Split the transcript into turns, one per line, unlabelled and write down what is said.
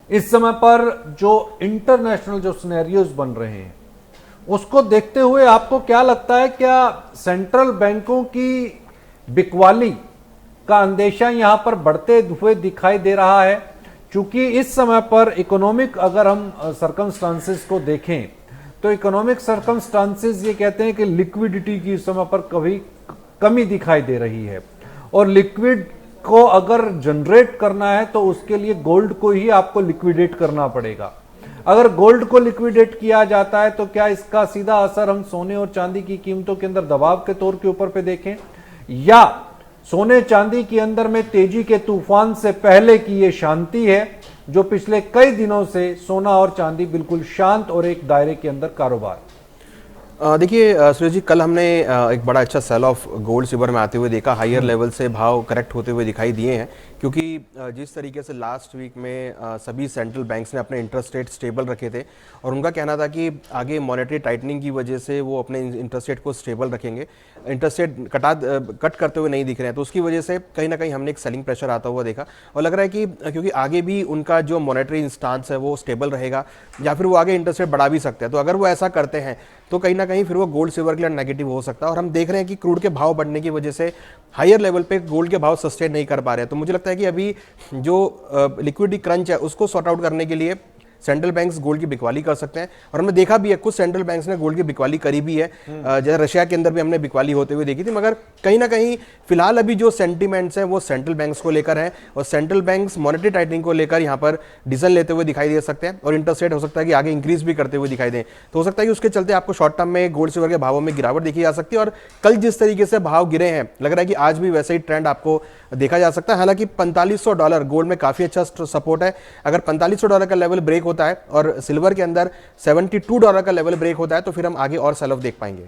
इस समय पर जो इंटरनेशनल जो सिनेरियोज बन रहे हैं उसको देखते हुए आपको क्या लगता है, क्या सेंट्रल बैंकों की बिकवाली का अंदेशा यहां पर बढ़ते हुए दिखाई दे रहा है? क्योंकि इस समय पर इकोनॉमिक अगर हम सर्कमस्टांसेस को देखें तो इकोनॉमिक सर्कमस्टांसेस ये कहते हैं कि लिक्विडिटी की इस समय पर कभी कमी दिखाई दे रही है, और लिक्विड को अगर जनरेट करना है तो उसके लिए गोल्ड को ही आपको लिक्विडेट करना पड़ेगा। अगर गोल्ड को लिक्विडेट किया जाता है तो क्या इसका सीधा असर हम सोने और चांदी की कीमतों के अंदर दबाव के तौर के ऊपर पे देखें, या सोने चांदी के अंदर में तेजी के तूफान से पहले की ये शांति है जो पिछले कई दिनों से सोना और चांदी बिल्कुल शांत और एक दायरे के अंदर कारोबार?
देखिए सुरेश जी, कल हमने एक बड़ा अच्छा सेल ऑफ गोल्ड सिल्वर में आते हुए देखा। हायर लेवल से भाव करेक्ट होते हुए दिखाई दिए हैं, क्योंकि जिस तरीके से लास्ट वीक में सभी सेंट्रल बैंक्स ने अपने इंटरेस्ट रेट स्टेबल रखे थे और उनका कहना था कि आगे मॉनेटरी टाइटनिंग की वजह से वो अपने इंटरेस्ट रेट को स्टेबल रखेंगे, इंटरेस्ट रेट कट करते हुए नहीं दिख रहे हैं, तो उसकी वजह से कहीं ना कहीं हमने एक सेलिंग प्रेशर आता हुआ देखा। और लग रहा है कि क्योंकि आगे भी उनका जो मॉनेटरी स्टांस है वो स्टेबल रहेगा या फिर वो आगे इंटरेस्ट रेट बढ़ा भी सकते हैं, तो अगर वो ऐसा करते हैं तो कहीं ना कहीं फिर वो गोल्ड सिल्वर के लिए नेगेटिव हो सकता है। और हम देख रहे हैं कि क्रूड के भाव बढ़ने की वजह से हायर लेवल पे गोल्ड के भाव सस्टेन नहीं कर पा रहे हैं। तो मुझे लगता है कि अभी जो लिक्विडिटी क्रंच है उसको सॉर्ट आउट करने के लिए सेंट्रल बैंक्स गोल्ड की बिकवाली कर सकते हैं, और हमने देखा भी है कुछ सेंट्रल बैंक्स ने गोल्ड की बिकवाली करी भी है। जैसे रशिया के अंदर भी हमने बिकवाली होते हुए देखी थी, मगर कहीं ना कहीं फिलहाल अभी जो सेंटीमेंट्स हैं वो सेंट्रल बैंक्स को लेकर हैं, और सेंट्रल बैंक्स मॉनेटरी टाइटनिंग को लेकर यहाँ पर डिसीजन लेते हुए दिखाई दे सकते हैं, और इंटरेस्ट रेट हो सकता है कि आगे इंक्रीज भी करते हुए दिखाई दें। तो हो सकता है कि उसके चलते आपको शॉर्ट टर्म में गोल्ड सिल्वर के भावों में गिरावट देखी जा सकती है, और कल जिस तरीके से भाव गिरे हैं लग रहा है कि आज भी वैसे ही ट्रेंड आपको देखा जा सकता है। हालांकि $4500 गोल्ड में काफी अच्छा सपोर्ट है। अगर $4500 का लेवल ब्रेक होता है और सिल्वर के अंदर $72 का लेवल ब्रेक होता है तो फिर हम आगे और सेल ऑफ देख पाएंगे।